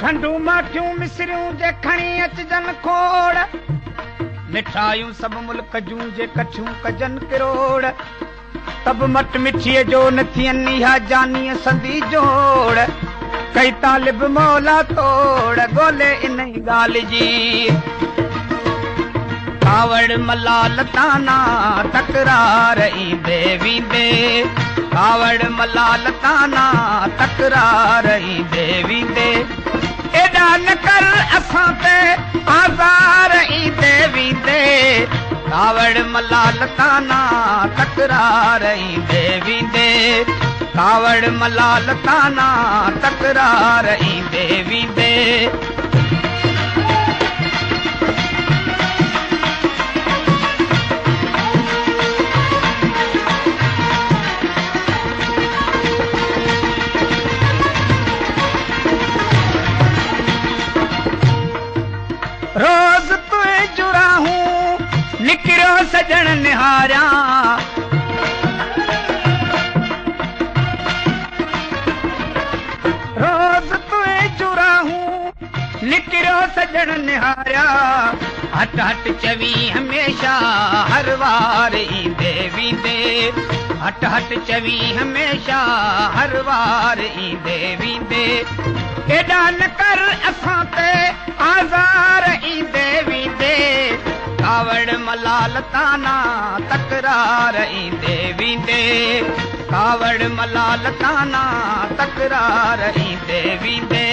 खंडू माठियूं मिसरियूं जे खणी अचजन खोड़ मिठायूं सभु मुल्क जूं जे कठियूं कजन किरोड़ तब मट मिठीअ जो न थियनि इहा जानीअ संदी जोड़ कई तालिब मौला तोड़ ॻोल्हे इन ई ॻाल्हि जी कावड़ मलाल ताना तकरार ईंदे वींदे कावड़ मलाल ताना तकरार ईंदे वींदे एॾा न कर असां ते आज़ार ईंदे वींदे कावड़ मलाल ताना तकरार ईंदे वींदे कावड़ मलाल ताना तकरार ईंदे वींदे रोज़ तुए जुराहूं निकिरो सजण निहारिया रोज़ तुए जुराहूं निकिरो सजण निहारिया हट हट चवी हमेशा हर वार ईंदे वींदे हट हट चवी हमेशा हर वार ईंदे वींदे एॾा न कर असां ते आज़ार ईंदे वींदे कावड़ मलाल ताना तकरार ईंदे वींदे कावड़ मलाल ताना तकरार ईंदे वींदे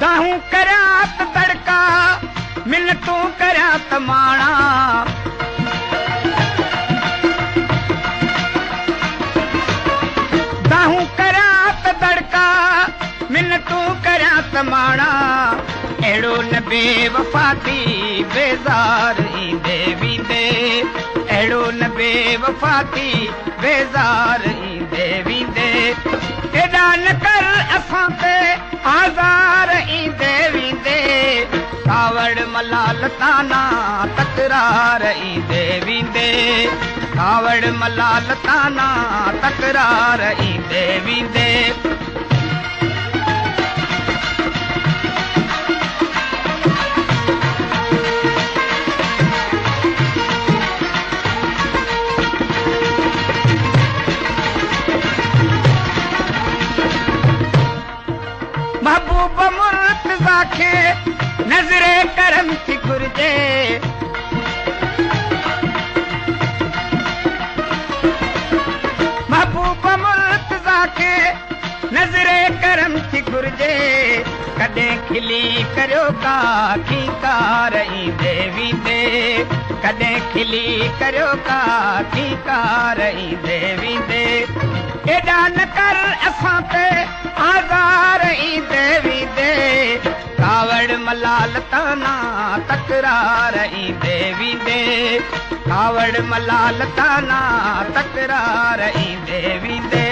दाहूं करात तड़का मिनतूं करात माणा दाहूं करात तड़का मिनतूं करात माणा अहिड़ो न बेवफाती बेज़ार ईंदे वींदे अहिड़ो न बेवफाती बेज़ार ईंदे वींदे एॾा न कर असां ते आज़ार ईंदे वींदे कावड़ मलाल ताना तकरार ईंदे वींदे कावड़ मलाल ताना तकरार ईंदे वींदे महबूब मुर्तज़ा खे नज़रे करम थी घुर्जे महबूब मुर्तज़ा खे नज़रे करम थी घुर्जे कॾहिं खिली करियो का खीकार ईंदे वींदे कॾहिं खिली करियो का खीकार ईंदे वींदे एॾा न कर असां ते आज़ार ईंदे वींदे कावड़ मलाल ताना तकरार ईंदे वींदे कावड़ मलाल ताना तकरार ईंदे वींदे